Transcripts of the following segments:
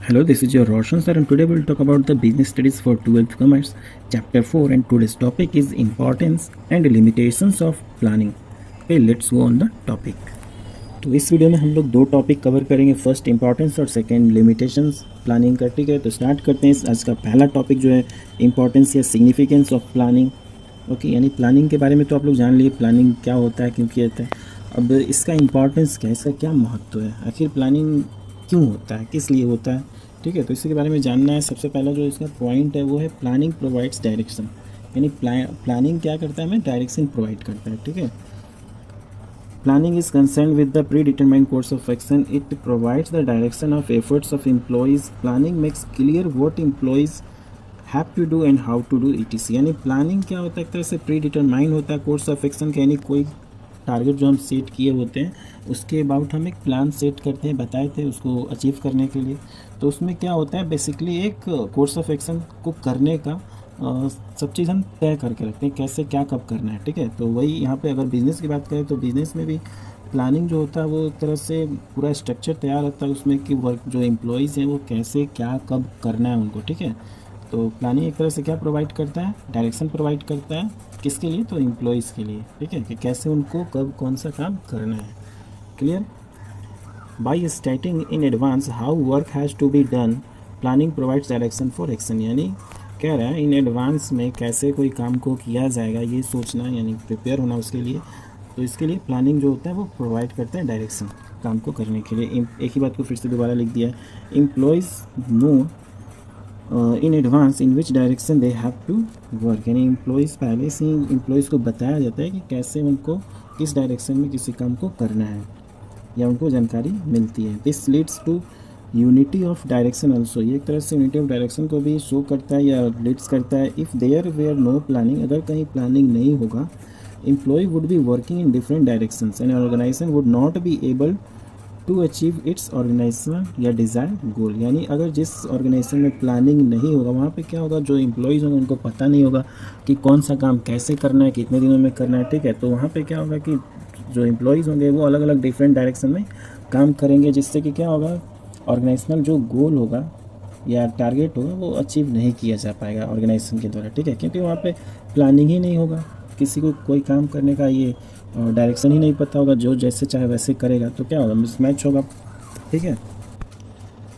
Hello, this is your Roshan sir, and today we'll talk about the business studies for 12th commerce, chapter 4, and today's topic is importance and limitations of planning. Okay, let's go on the topic. तो इस video में हम लोग दो topic cover करेंगे, first importance और second limitations planning का। ठीक है, तो स्टार्ट करते हैं। आज का पहला टॉपिक जो है इंपॉर्टेंस या सिग्निफिकेंस ऑफ प्लानिंग। ओके, यानी प्लानिंग के बारे में तो आप लोग जान लिए, प्लानिंग क्या होता है, क्यों किया जाता है। अब इसका इंपॉर्टेंस क्या है, इसका क्या महत्व है, आखिर प्लानिंग क्यों होता है, किस लिए होता है। ठीक है, तो इसी के बारे में जानना है। सबसे पहला जो इसका पॉइंट है वो है प्लानिंग प्रोवाइड्स डायरेक्शन, यानी प्लानिंग क्या करता है, हमें डायरेक्शन प्रोवाइड करता है। ठीक है, planning is concerned with the predetermined course of action. It provides the direction of efforts of employees. Planning makes clear what employees have to do and how to do etc. यानी planning क्या होता है, एक तरह से pre determine होता है course of action का, यानी कोई टारगेट जो हम सेट किए होते हैं उसके अबाउट हम एक प्लान सेट करते हैं, बताए थे उसको अचीव करने के लिए। तो उसमें क्या होता है, बेसिकली एक कोर्स ऑफ एक्शन को करने का सब चीज़ हम तय करके रखते हैं, कैसे क्या कब करना है। ठीक है, तो वही यहाँ पे अगर बिज़नेस की बात करें तो बिज़नेस में भी प्लानिंग जो होता है वो एक तरह से पूरा स्ट्रक्चर तैयार होता है उसमें कि वर्क जो एम्प्लॉयज़ हैं वो कैसे क्या कब करना है उनको। ठीक है, तो प्लानिंग एक तरह से क्या प्रोवाइड करता है, डायरेक्शन प्रोवाइड करता है, किसके लिए, तो एम्प्लॉयज़ के लिए। ठीक है, कि कैसे उनको कब कौन सा काम करना है। Clear. By stating in advance how work has to be done, planning provides direction for action. यानी कह रहा है इन एडवांस में कैसे कोई काम को किया जाएगा ये सोचना, यानी प्रिपेयर होना उसके लिए। तो इसके लिए प्लानिंग जो होता है वो प्रोवाइड करता है डायरेक्शन काम को करने के लिए। एक ही बात को फिर से दोबारा लिख दिया है, employees know in advance in which direction they have to work, यानी एम्प्लॉयज़ पहले से ही एम्प्लॉयज़ को बताया जाता है कि कैसे उनको किस डायरेक्शन में किसी काम को करना है, या उनको जानकारी मिलती है। This leads to unity of direction also, ये एक तरह से यूनिटी ऑफ डायरेक्शन को भी शो करता है या लीड्स करता है। If there were no planning, अगर कहीं प्लानिंग नहीं होगा, employee would be working in different directions and organisation would not be able to achieve its organisation या डिज़ायर गोल। यानी अगर जिस ऑर्गेनाइजेशन में प्लानिंग नहीं होगा वहाँ पे क्या होगा, जो एम्प्लॉयज़ होंगे उनको पता नहीं होगा कि कौन सा काम कैसे करना है, कितने दिनों में करना है। ठीक है, तो वहाँ पे क्या होगा कि जो एम्प्लॉयज़ होंगे वो अलग अलग डिफरेंट डायरेक्शन में काम करेंगे, जिससे कि क्या होगा, ऑर्गेनाइजेशनल जो गोल होगा या टारगेट होगा वो अचीव नहीं किया जा पाएगा ऑर्गेनाइजेशन के द्वारा। ठीक है, क्योंकि वहाँ पे प्लानिंग ही नहीं होगा, किसी को कोई काम करने का ये डायरेक्शन ही नहीं पता होगा, जो जैसे चाहे वैसे करेगा, तो क्या होगा, मिसमैच होगा। ठीक है,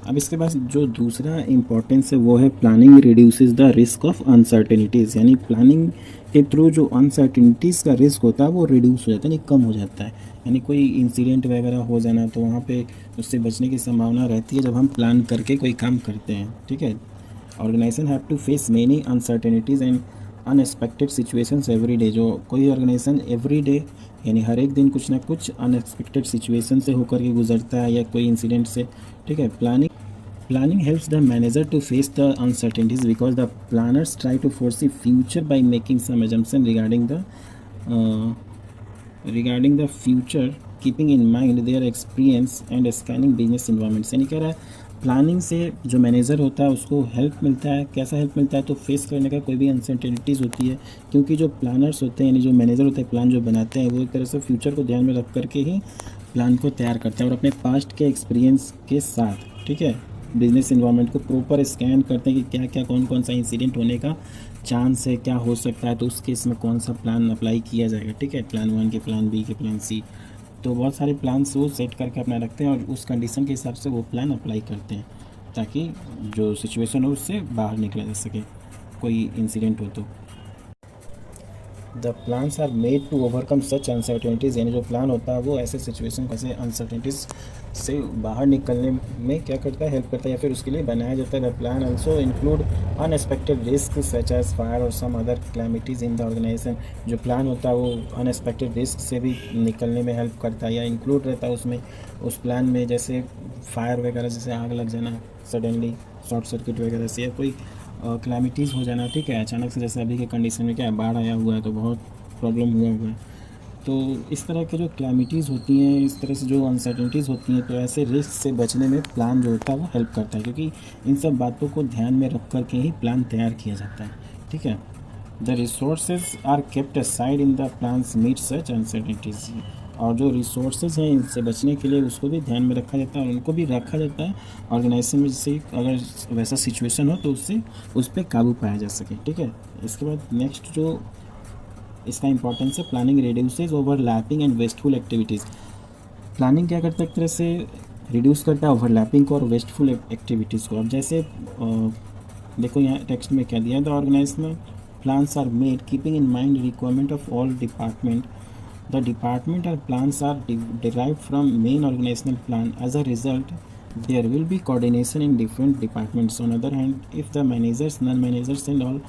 अब इसके बाद जो दूसरा इम्पोर्टेंस है वो है planning reduces the risk of uncertainties, यानी प्लानिंग के थ्रू जो अनसर्टेनिटीज़ का रिस्क होता है वो रिड्यूस हो जाता है, यानी कम हो जाता है। यानी कोई इंसिडेंट वगैरह हो जाना तो वहाँ पे उससे बचने की संभावना रहती है जब हम प्लान करके कोई काम करते हैं। ठीक है, organisation have to face many uncertainties and unexpected situations every day. जो कोई ऑर्गेनाइजेशन एवरी डे यानी हर एक दिन कुछ ना कुछ अनएक्सपेक्टेड सिचुएशन से होकर के गुजरता है या कोई इंसिडेंट से। ठीक है, Planning helps the manager to face the uncertainties because the planners try to foresee future by making some assumption regarding the future, keeping in mind their experience and scanning business environments। यानी कह रहा है planning से जो manager होता है उसको help मिलता है। कैसा हेल्प मिलता है, तो फेस करने का कोई भी अनसर्टेनिटीज़ होती है, क्योंकि जो प्लानर्स होते हैं यानी जो मैनेजर होते हैं प्लान जो बनाते हैं वो एक तरह से फ्यूचर को ध्यान में रख करके ही प्लान को तैयार करते हैं और अपने पास्ट के एक्सपीरियंस के साथ। ठीक है, बिजनेस इन्वायरमेंट को प्रॉपर स्कैन करते हैं कि क्या क्या कौन कौन सा इंसिडेंट होने का चांस है, क्या हो सकता है, तो उस केस में कौन सा प्लान अप्लाई किया जाएगा। ठीक है, प्लान 1 के, प्लान बी के, प्लान सी, तो बहुत सारे प्लान्स वो सेट करके अपना रखते हैं और उस कंडीशन के हिसाब से वो प्लान अप्लाई करते हैं ताकि जो सिचुएशन हो उससे बाहर निकला जा सके, कोई इंसिडेंट हो तो। The plans are made to overcome such uncertainties, यानी जो प्लान होता है वो ऐसे सिचुएशन कैसे अनसर्टेनिटीज़ से बाहर निकलने में क्या करता है, हेल्प करता है या फिर उसके लिए बनाया जाता है। The plan also include unexpected risk such as fire और some other calamities in the organization. जो प्लान होता है वो अनएक्सपेक्टेड रिस्क से भी निकलने में हेल्प करता है या इंक्लूड रहता है उसमें, उस प्लान में, जैसे फायर वगैरह, जैसे आग लग जाना सडनली, शॉर्ट सर्किट वगैरह से, या कोई क्लैमिटीज़ हो जाना। ठीक है, अचानक से, जैसे अभी के कंडीशन में क्या है, बाढ़ आया हुआ है तो बहुत प्रॉब्लम हुआ है। तो इस तरह के जो क्लैमिटीज़ होती हैं, इस तरह से जो अनसर्टेनिटीज़ होती हैं, तो ऐसे रिस्क से बचने में प्लान जो होता है वो हेल्प करता है, क्योंकि इन सब बातों को ध्यान में रख करके ही प्लान तैयार किया जाता है। ठीक है, the resources are kept aside in the plans meet such uncertainties, और जो रिसोर्सेज हैं इनसे बचने के लिए उसको भी ध्यान में रखा जाता है और उनको भी रखा जाता है ऑर्गेनाइजेशन में, जिससे अगर वैसा सिचुएशन हो तो उससे उस पर काबू पाया जा सके। ठीक है, इसके बाद नेक्स्ट जो इसका इंपॉर्टेंस है, planning reduces overlapping and wasteful activities. Planning क्या करता है, एक तरह से रिड्यूस करता है ओवरलैपिंग को और वेस्टफुल एक्टिविटीज़ को। अब जैसे देखो यहाँ टेक्स्ट में क्या दिया है, the organisational plans are made keeping in mind requirement of all department. The departmental plans are derived from main organizational plan. As a result, there will be coordination in different departments. On the other hand, if the managers, non-managers and all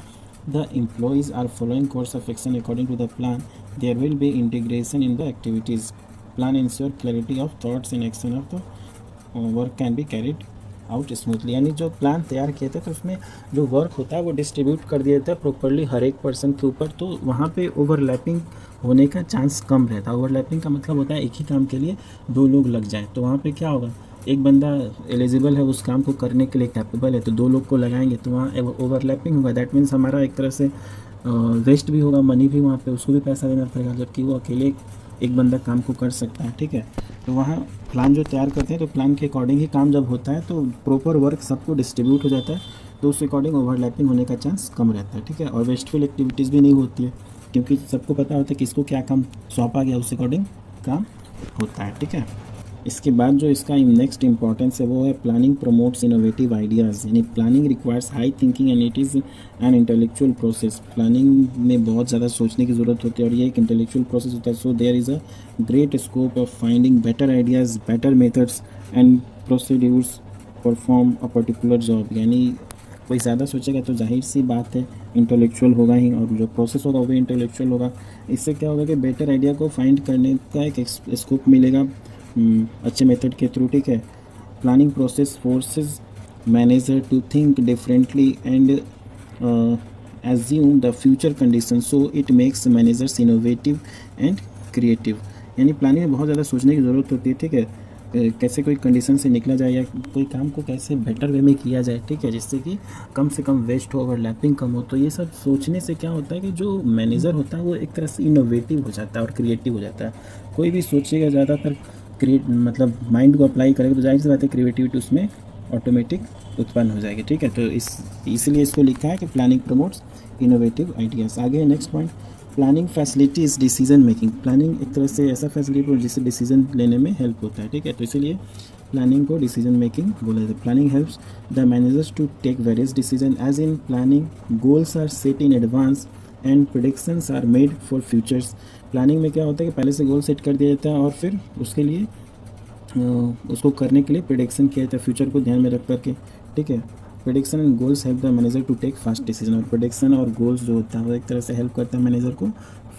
the employees are following course of action according to the plan, there will be integration in the activities. Plan ensure clarity of thoughts and action of the work can be carried out smoothly. यानी जो plan तैयार किए थे तो उसमें जो work होता है वो डिस्ट्रीब्यूट कर दिया जाता है प्रॉपरली हर एक पर्सन के ऊपर, तो वहाँ पे ओवरलैपिंग होने का चांस कम रहता है। ओवरलैपिंग का मतलब होता है एक ही काम के लिए दो लोग लग जाएं, तो वहाँ पे क्या होगा, एक बंदा एलिजिबल है उस काम को करने के लिए, कैपेबल है, तो दो लोग को लगाएंगे तो वहाँ ओवरलैपिंग होगा। दैट मीन्स हमारा एक तरह से वेस्ट भी होगा, मनी भी वहाँ पे उसको भी पैसा देना पड़ेगा, जबकि वो अकेले एक बंदा काम को कर सकता है। ठीक है, तो वहाँ प्लान जो तैयार करते हैं तो प्लान के अकॉर्डिंग ही काम जब होता है तो प्रॉपर वर्क सबको डिस्ट्रीब्यूट हो जाता है, तो उस अकॉर्डिंग ओवरलैपिंग होने का चांस कम रहता है। ठीक है, और वेस्टफुल एक्टिविटीज़ भी नहीं होती है क्योंकि सबको पता होता है किसको क्या काम सौंपा गया, उस अकॉर्डिंग काम होता है। ठीक है, इसके बाद जो इसका नेक्स्ट इंपॉर्टेंस है वो है प्लानिंग प्रमोट्स इनोवेटिव आइडियाज़। यानी planning requires high thinking and it is an intellectual process. Planning में बहुत ज़्यादा सोचने की ज़रूरत होती है और ये एक इंटेलेक्चुअल प्रोसेस होता है। So there is a great scope of finding better ideas, better methods and procedures perform a particular job. यानी कोई ज़्यादा सोचेगा तो जाहिर सी बात है इंटेलेक्चुअल होगा ही, और जो प्रोसेस होगा वो भी इंटेलेक्चुअल होगा। इससे क्या होगा कि बेटर आइडिया को फाइंड करने का एक स्कोप मिलेगा अच्छे मेथड के थ्रू। ठीक है, planning process forces manager to think differently and assume the future condition, so it makes managers innovative and creative. यानी प्लानिंग में बहुत ज़्यादा सोचने की ज़रूरत होती है। ठीक है, कैसे कोई कंडीशन से निकला जाए या कोई काम को कैसे बेटर वे में किया जाए। ठीक है, जिससे कि कम से कम वेस्ट हो, ओवरलैपिंग कम हो। तो ये सब सोचने से क्या होता है कि जो मैनेजर होता है वो एक तरह से इनोवेटिव हो जाता है और क्रिएटिव हो जाता है। कोई भी सोचेगा ज़्यादातर मतलब माइंड को अप्लाई करेगा तो जाहिर सी बात है क्रिएटिविटी उसमें ऑटोमेटिक उत्पन्न हो जाएगी। ठीक है, तो इसलिए इसको लिखा है कि प्लानिंग प्रमोट्स इनोवेटिव आइडियाज़। आगे है next point, planning facilities decision making. Planning एक तरह से ऐसा फैसिलिटी जिससे डिसीजन लेने में हेल्प होता है। ठीक है, तो इसीलिए प्लानिंग को डिसीजन मेकिंग बोला जाता है। Planning helps the managers to take various decision as in planning goals are set in advance and predictions are made for futures. Planning में क्या होता है कि पहले से गोल सेट कर दिया जाता है और फिर उसके लिए उसको करने के लिए प्रेडिक्शन किया जाता है फ्यूचर को ध्यान में रख करके। ठीक है, prediction and goals help the manager to take fast decision. और प्रेडिक्शन और गोल्स जो होता है वो एक तरह से हेल्प करता है मैनेजर को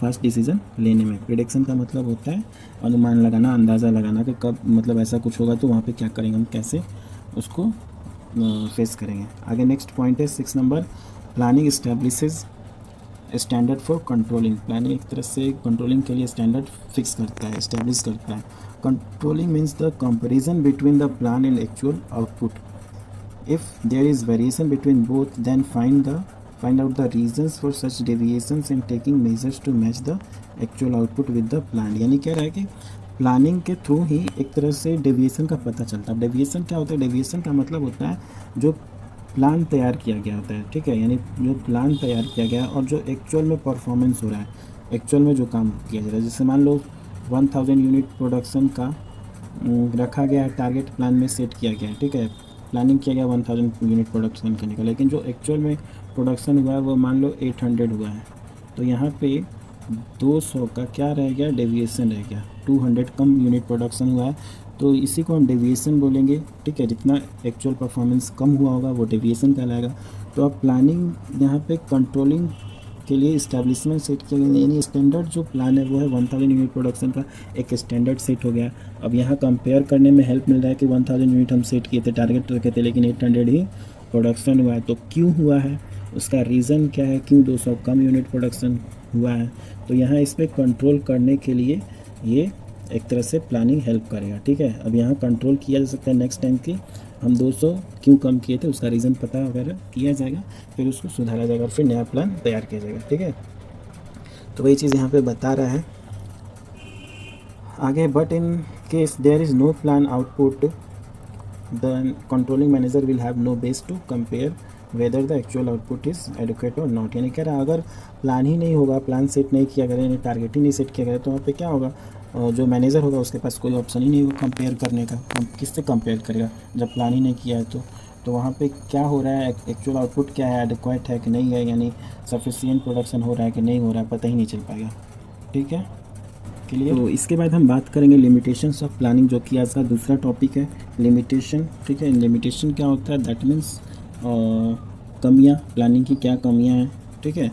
फास्ट डिसीजन लेने में। प्रेडिक्शन का मतलब होता है अनुमान लगाना, अंदाज़ा लगाना कि कब मतलब ऐसा कुछ होगा तो वहाँ पे क्या करेंगे हम, कैसे उसको फेस करेंगे। आगे नेक्स्ट पॉइंट है 6 number, planning establishes standard for controlling. Planning एक तरह से कंट्रोलिंग के लिए स्टैंडर्ड फिक्स करता है, इस्टेब्लिश करता है। Controlling means the comparison between the plan and actual output. If there is variation between both, then find out the reasons for such deviations and taking measures to match the actual output with the plan। यानी क्या रहा है कि planning के through ही एक तरह से deviation का पता चलता है। डेविएशन क्या होता है, डेविएशन का मतलब होता है जो प्लान तैयार किया गया होता है। ठीक है, यानी जो प्लान तैयार किया गया और जो एक्चुअल में परफॉर्मेंस हो रहा है, एक्चुअल में जो काम किया जा रहा है। जैसे मान लो 1000 यूनिट प्रोडक्शन का रखा गया है, टारगेट प्लान में सेट किया गया है। ठीक है, प्लानिंग किया गया 1000 यूनिट प्रोडक्शन करने का, लेकिन जो एक्चुअल में प्रोडक्शन हुआ है वो मान लो 800 हुआ है, तो यहाँ पे 200 का क्या रह गया, डेविएशन रह गया। 200 कम यूनिट प्रोडक्शन हुआ है तो इसी को हम डेविएशन बोलेंगे। ठीक है, जितना एक्चुअल परफॉर्मेंस कम हुआ होगा वो डेविएशन कहलाएगा। तो अब प्लानिंग यहाँ पे कंट्रोलिंग के लिए इस्टेब्लिशमेंट सेट किया गया, यानी स्टैंडर्ड जो प्लान है वो है 1000 यूनिट प्रोडक्शन का एक स्टैंडर्ड सेट हो गया। अब यहाँ कंपेयर करने में हेल्प मिल रहा है कि 1000 यूनिट हम सेट किए थे, टारगेट रखे थे, लेकिन 800 ही प्रोडक्शन हुआ है। तो क्यों हुआ है, उसका रीज़न क्या है, क्यों 200 कम यूनिट प्रोडक्शन हुआ है। तो यहाँ इस पर कंट्रोल करने के लिए ये एक तरह से प्लानिंग हेल्प करेगा। ठीक है, अब यहाँ कंट्रोल किया जा सकता है नेक्स्ट टाइम की हम 200 क्यों कम किए थे, उसका रीज़न पता वगैरह किया जाएगा, फिर उसको सुधारा जाएगा और फिर नया प्लान तैयार किया जाएगा। ठीक है, तो वही चीज़ यहाँ पे बता रहा है। आगे, but in case there is no plan output the controlling manager will have no base to compare whether the actual output is adequate और नॉट। यानी कह रहा है अगर प्लान ही नहीं होगा, प्लान सेट नहीं किया गया, यानी टारगेट ही नहीं सेट किया गया, तो वहाँ पे क्या होगा, जो मैनेजर होगा उसके पास कोई ऑप्शन ही नहीं होगा कंपेयर करने का। हम किससे कंपेयर करेगा जब प्लान ही नहीं किया है? तो वहाँ पे क्या हो रहा है, एक्चुअल आउटपुट क्या है, एडिक्वेट है कि नहीं है, यानी सफिशिएंट प्रोडक्शन हो रहा है कि नहीं हो रहा है, पता ही नहीं चल पाएगा। ठीक है, क्लियर। तो इसके बाद हम बात करेंगे लिमिटेशंस ऑफ प्लानिंग, जो कि आज का दूसरा टॉपिक है, लिमिटेशन। ठीक है, लिमिटेशन क्या होता है, दैट मीन्स कमियाँ, प्लानिंग की क्या कमियाँ हैं। ठीक है,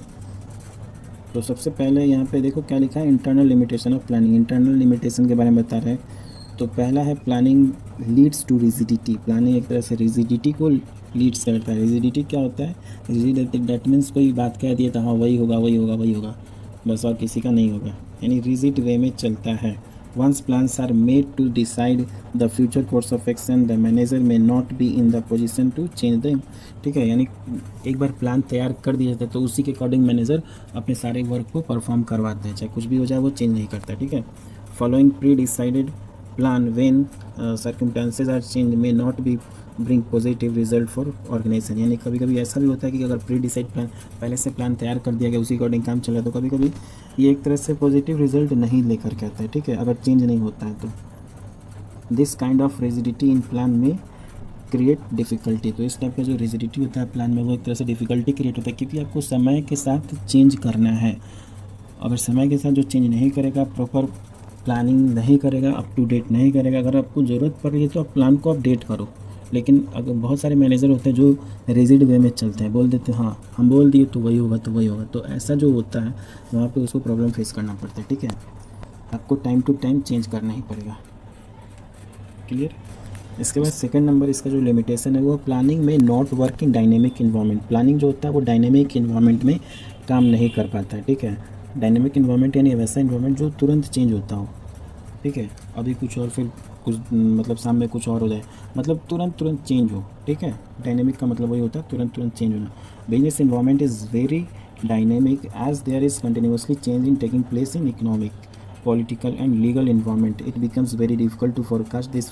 तो सबसे पहले यहाँ पे देखो क्या लिखा है, internal limitation of planning. Internal limitation के बारे में बता रहे हैं। तो पहला है planning leads to rigidity. Planning एक तरह से रिजिडिटी को लीड्स करता है। रिजिडिटी क्या होता है, रिजिडिटी दैट मीन्स कोई बात कह दिए तो हाँ वही होगा वही होगा वही होगा, बस और किसी का नहीं होगा, यानी रिजिड वे में चलता है। Once plans are made to decide the future course of action, the manager may not be in the position to change them। ठीक है, यानी एक बार प्लान तैयार कर दिया जाता है तो उसी के अकॉर्डिंग मैनेजर अपने सारे वर्क को परफॉर्म करवाते हैं, चाहे कुछ भी हो जाए वो चेंज नहीं करता। ठीक है, following pre decided plan when circumstances are change may not be bring positive result for organisation. यानी कभी कभी ऐसा भी होता है कि अगर प्री डिसाइड प्लान, पहले से प्लान तैयार कर दिया गया, उसी अकॉर्डिंग काम चल रहा है, तो कभी कभी ये एक तरह से पॉजिटिव रिजल्ट नहीं लेकर के आता है। ठीक है, अगर चेंज नहीं होता है तो this kind of rigidity in plan में क्रिएट डिफ़िकल्टी। तो इस टाइप का जो रिजिडिटी होता है प्लान में, वो एक तरह से डिफ़िकल्टी क्रिएट होता है, क्योंकि आपको समय के साथ चेंज करना है। अगर समय के साथ जो चेंज नहीं करेगा, प्रॉपर प्लानिंग नहीं करेगा, अप टू डेट नहीं करेगा, अगर आपको ज़रूरत पड़ रही है तो आप प्लान को अपडेट करो। लेकिन अगर बहुत सारे मैनेजर होते हैं जो रिजिड वे में चलते हैं, बोल देते हैं हाँ हम बोल दिए तो वही होगा तो वही होगा, तो ऐसा जो होता है वहाँ पे उसको प्रॉब्लम फेस करना पड़ता है। ठीक है, आपको टाइम टू टाइम चेंज करना ही पड़ेगा। क्लियर। इसके बाद सेकंड नंबर इसका जो लिमिटेशन है वो प्लानिंग में not work in dynamic environment. Planning जो होता है वो डायनेमिक इन्वायरमेंट में काम नहीं कर पाता है। ठीक है, डायनेमिक इन्वायरमेंट यानी वैसा इन्वायरमेंट जो तुरंत चेंज होता हो। ठीक है, अभी कुछ और फिर कुछ मतलब सामने कुछ और हो जाए, मतलब तुरंत चेंज हो। ठीक है, डायनेमिक का मतलब वही होता है तुरंत चेंज होना। Business environment is very dynamic as there is continuously change in taking place in economic, political and legal environment, it becomes very difficult to forecast this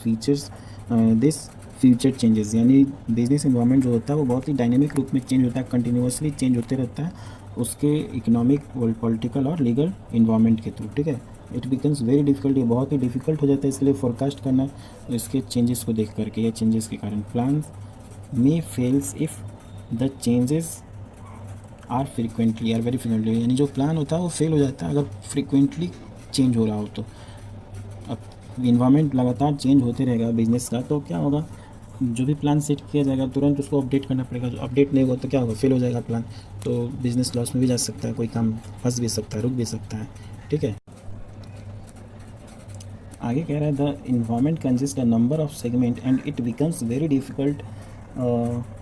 future changes। यानी बिजनेस इन्वायरमेंट जो होता है वो बहुत ही dynamic रूप में change होता है, कंटिन्यूसली चेंज होते रहता है उसके इकोनॉमिक, पॉलिटिकल और लीगल इन्वायरमेंट के थ्रू। ठीक है, इट बिकम्स वेरी डिफिकल्ट, ये बहुत ही डिफिकल्ट हो जाता है इसलिए फोरकास्ट करना इसके चेंजेस को देख करके या चेंजेस के कारण। Plan may fails if the changes are frequently very frequently, यानी जो प्लान होता है वो फेल हो जाता है अगर फ्रिक्वेंटली चेंज हो रहा हो तो। अब इन्वायरमेंट लगातार चेंज होते रहेगा बिजनेस का, तो क्या होगा, जो भी प्लान सेट किया जाएगा तुरंत उसको अपडेट करना पड़ेगा। जो अपडेट नहीं होगा तो क्या होगा, फेल हो जाएगा प्लान, तो बिजनेस लॉस में भी जा सकता है, कोई काम फंस भी सकता है, रुक भी सकता है। ठीक है, आगे कह रहा है the environment consist a number of segment and it becomes very difficult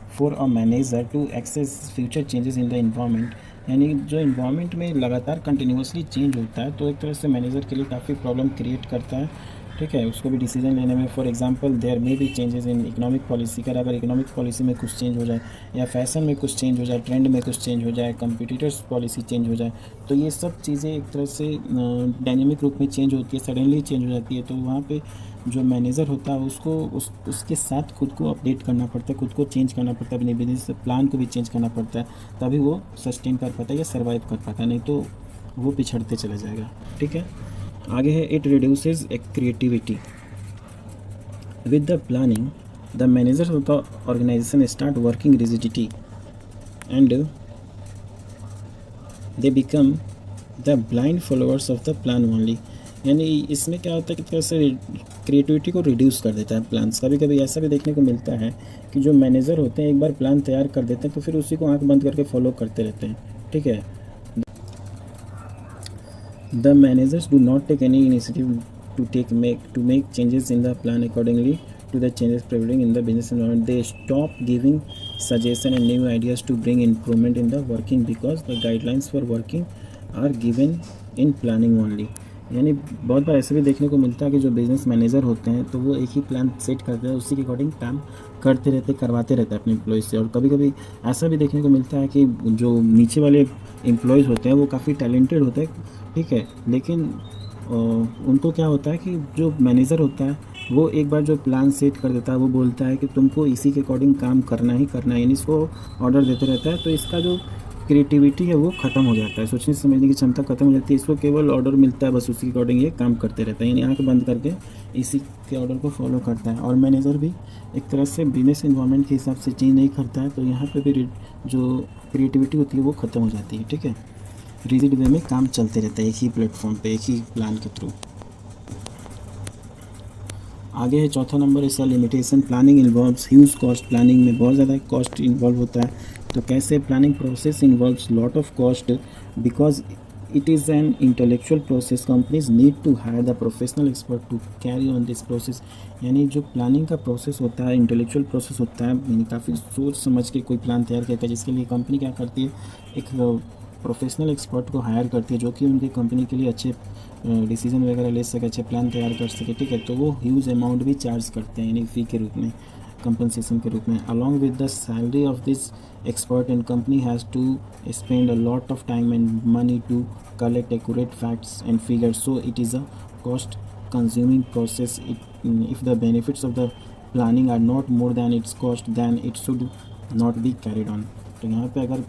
for a manager to access future changes in the environment. यानी जो इन्वायरमेंट में लगातार कंटिन्यूसली चेंज होता है तो एक तरह से मैनेजर के लिए काफ़ी प्रॉब्लम क्रिएट करता है। ठीक है, उसको भी डिसीजन लेने में। For example there may be changes in economic policy, अगर इकोनॉमिक पॉलिसी में कुछ चेंज हो जाए या फैशन में कुछ चेंज हो जाए, ट्रेंड में कुछ चेंज हो जाए, कंपटीटर्स पॉलिसी चेंज हो जाए, तो ये सब चीज़ें एक तरह से डायनेमिक रूप में चेंज होती है, सडनली चेंज हो जाती है। तो वहाँ पे जो मैनेजर होता है उसको उसके साथ खुद को अपडेट करना पड़ता है, खुद को चेंज करना पड़ता है, अपने बिजनेस प्लान को भी चेंज करना पड़ता है, तभी वो सस्टेन कर पाता है या सर्वाइव कर पाता है, नहीं तो वो पिछड़ते चला जाएगा। ठीक है, आगे है it reduces creativity. With the planning, the managers of the organization start working rigidity and they become the blind followers of the plan only। यानी इसमें क्या होता है कि तरह से क्रिएटिविटी को रिड्यूस कर देता है प्लान्स। कभी कभी ऐसा भी देखने को मिलता है कि जो मैनेजर होते हैं एक बार प्लान तैयार कर देते हैं तो फिर उसी को आंख बंद करके फॉलो करते रहते हैं। ठीक है, the managers do not take any initiative to make changes in the plan accordingly to the changes prevailing in the business environment। They stop giving suggestion and new ideas to bring improvement in the working because the guidelines for working are given in planning only। यानी बहुत बार ऐसे भी देखने को मिलता है कि जो बिजनेस मैनेजर होते हैं तो वो एक ही प्लान सेट करते हैं, उसी के अकॉर्डिंग काम करते रहते, करवाते रहते हैं अपने एम्प्लॉयज़ से। और कभी कभी ऐसा भी देखने को मिलता है कि जो नीचे वाले एम्प्लॉयज़ होते हैं वो काफ़ी टैलेंटेड होते हैं, ठीक है, लेकिन उनको क्या होता है कि जो मैनेजर होता है वो एक बार जो प्लान सेट कर देता है, वो बोलता है कि तुमको इसी के अकॉर्डिंग काम करना ही करना है, यानी इसको ऑर्डर देते रहता है, तो इसका जो क्रिएटिविटी है वो ख़त्म हो जाता है, सोचने समझने की क्षमता ख़त्म हो जाती है। इसको केवल ऑर्डर मिलता है, बस उसी के अकॉर्डिंग ये काम करते रहता है, यानी आँख बंद करके इसी के ऑर्डर को फॉलो करता है। और मैनेजर भी एक तरह से बिजनेस इन्वायरमेंट के हिसाब से चीज़ नहीं करता है, तो यहाँ पे भी जो क्रिएटिविटी होती है वो ख़त्म हो जाती है। ठीक है, रिजिड वे में काम चलते रहता है एक ही प्लेटफॉर्म पे, एक ही प्लान के थ्रू। आगे है चौथा नंबर, इसका limitation. Planning involves huge cost. Planning में बहुत ज़्यादा कॉस्ट इन्वॉल्व होता है। तो कैसे? Planning process involves lot of cost because it is an intellectual process. Companies need to hire the professional expert to carry on this process. यानी जो planning का प्रोसेस होता है, इंटेलेक्चुअल प्रोसेस होता है, यानी काफ़ी सोच समझ के कोई प्लान तैयार करता है, जिसके लिए कंपनी क्या करती है, एक प्रोफेशनल एक्सपर्ट को हायर करती है जो कि उनकी कंपनी के लिए अच्छे डिसीजन वगैरह ले सके, अच्छे प्लान तैयार कर सके। ठीक है, तो वो ह्यूज अमाउंट भी चार्ज करते हैं, यानी फ़ी के रूप में, कंपनसेशन के रूप में। Along with the salary of this expert and company has to spend a lot of time and money to collect accurate facts and figures, so it is a cost consuming process. If the benefits of the planning are not more than its cost then it should not be carried on. तो यहाँ पे अगर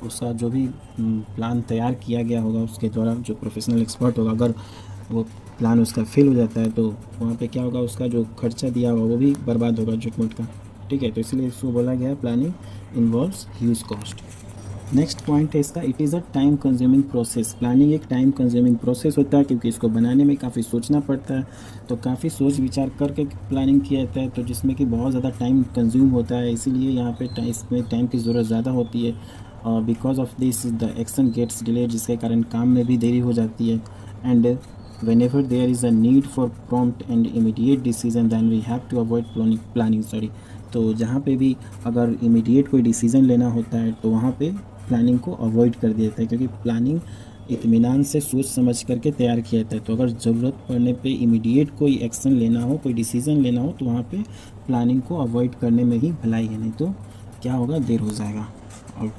उसका जो भी plan तैयार किया गया होगा उसके द्वारा, जो प्रोफेशनल एक्सपर्ट होगा, अगर वो प्लान उसका फेल हो जाता है तो वहाँ पे क्या होगा, उसका जो खर्चा दिया होगा वो भी बर्बाद होगा झुटमुट का। ठीक है, तो इसलिए इसको बोला गया है planning involves huge cost. Next point है इसका, it is a time consuming process. Planning एक टाइम कंज्यूमिंग प्रोसेस होता है क्योंकि इसको बनाने में काफ़ी सोचना पड़ता है, तो काफ़ी सोच विचार करके प्लानिंग किया जाता है, तो जिसमें कि बहुत ज़्यादा टाइम कंज्यूम होता है, इसीलिए यहाँ पे इसमें टाइम की ज़रूरत ज़्यादा होती है। Because of this the action gets delayed, जिसके कारण काम में भी देरी हो जाती है। And whenever there is a need for prompt and immediate decision then we have to avoid planning। तो जहाँ पे भी अगर इमीडिएट कोई डिसीज़न लेना होता है तो वहाँ पे प्लानिंग को अवॉइड कर दिया जाता है, क्योंकि प्लानिंग इत्मीनान से सोच समझ करके तैयार किया जाता है। तो अगर ज़रूरत पड़ने पे इमीडिएट कोई एक्शन लेना हो, कोई डिसीज़न लेना हो, तो वहाँ पे प्लानिंग को अवॉइड करने में ही भलाई है, नहीं तो क्या होगा, देर हो जाएगा और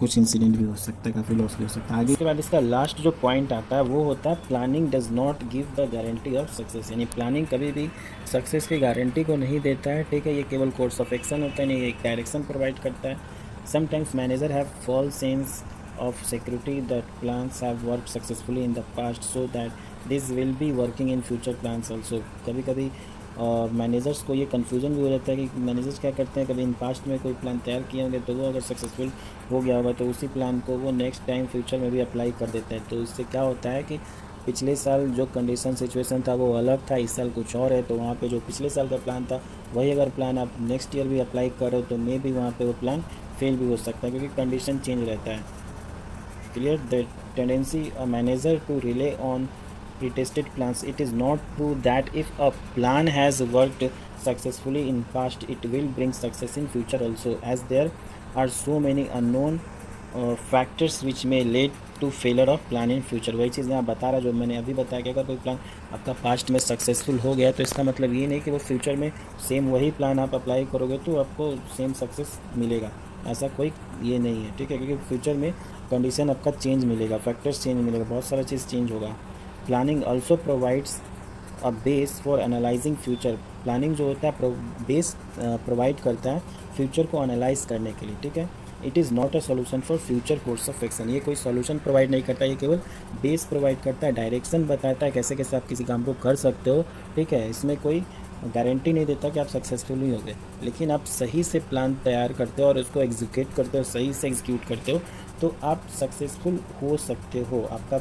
कुछ इंसिडेंट भी हो सकता है, काफ़ी लॉस भी हो सकता है। आगे के बाद इसका लास्ट जो पॉइंट आता है वो होता है planning does not give the guarantee of success. यानी प्लानिंग कभी भी सक्सेस की गारंटी को नहीं देता है। ठीक है, ये केवल कोर्स ऑफ एक्शन होता है, नहीं एक डायरेक्शन प्रोवाइड करता है। Sometimes manager have false sense of security that plans have worked successfully in the past, so that this will be working in future plans also। कभी कभी मैनेजर्स को ये कन्फ्यूज़न भी हो जाता है कि मैनेजर्स क्या करते हैं, कभी इन पास्ट में कोई प्लान तैयार किए होंगे तो वो अगर सक्सेसफुल हो गया होगा तो उसी प्लान को वो नेक्स्ट टाइम फ्यूचर में भी अप्लाई कर देते हैं। तो इससे क्या होता है कि पिछले साल जो कंडीशन सिचुएशन था वो अलग था, इस साल कुछ और है, तो वहाँ पे जो पिछले साल का प्लान था वही अगर प्लान आप नेक्स्ट ईयर भी अप्लाई करो तो मे भी वहाँ पे वो प्लान फेल भी हो सकता है, क्योंकि कंडीशन चेंज रहता है। Clear the tendency a manager to rely on pre-tested plans. It is not true that if a plan has worked successfully in past it will bring success in future also, as there are so many unknown factors which may lead to failure of plan in future। वही चीज़ यहाँ बता रहा जो मैंने अभी बताया कि अगर कोई प्लान आपका पास्ट में सक्सेसफुल हो गया तो इसका मतलब ये नहीं कि वो फ्यूचर में सेम वही प्लान आप अप्लाई करोगे तो आपको सेम सक्सेस मिलेगा, ऐसा कोई ये नहीं है। ठीक है, क्योंकि फ्यूचर में कंडीशन आपका चेंज मिलेगा, फैक्टर्स चेंज मिलेगा, बहुत सारा चीज़ चेंज होगा। Planning also provides a base for analysing future. Planning जो होता है बेस प्रोवाइड करता है फ्यूचर को एनालाइज करने के लिए। ठीक है, it is not a solution for future course of action. ये कोई सोल्यूशन प्रोवाइड नहीं करता, ये केवल बेस प्रोवाइड करता है, डायरेक्शन बताता है कैसे कैसे आप किसी काम को कर सकते हो। ठीक है, इसमें कोई गारंटी नहीं देता कि आप सक्सेसफुल ही होगे, लेकिन आप सही से प्लान तैयार करते हो और उसको एग्जीक्यूट करते हो, सही से एग्जीक्यूट करते हो तो आप सक्सेसफुल हो सकते हो। आपका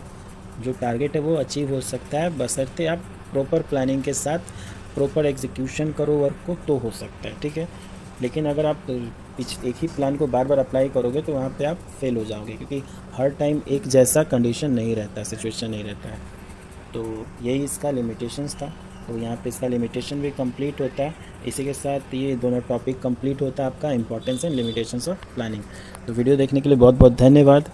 जो टारगेट है वो अचीव हो सकता है, बशर्ते आप प्रॉपर प्लानिंग के साथ प्रॉपर एग्जीक्यूशन करो वर्क को तो हो सकता है। ठीक है, लेकिन अगर आप एक ही प्लान को बार बार अप्लाई करोगे तो वहाँ पे आप फेल हो जाओगे, क्योंकि हर टाइम एक जैसा कंडीशन नहीं रहता, सिचुएशन नहीं रहता है। तो यही इसका लिमिटेशंस था, तो यहाँ पे इसका लिमिटेशन भी कंप्लीट होता है। इसी के साथ ये दोनों टॉपिक कंप्लीट होता है आपका importance and limitations of planning. तो वीडियो देखने के लिए बहुत बहुत धन्यवाद।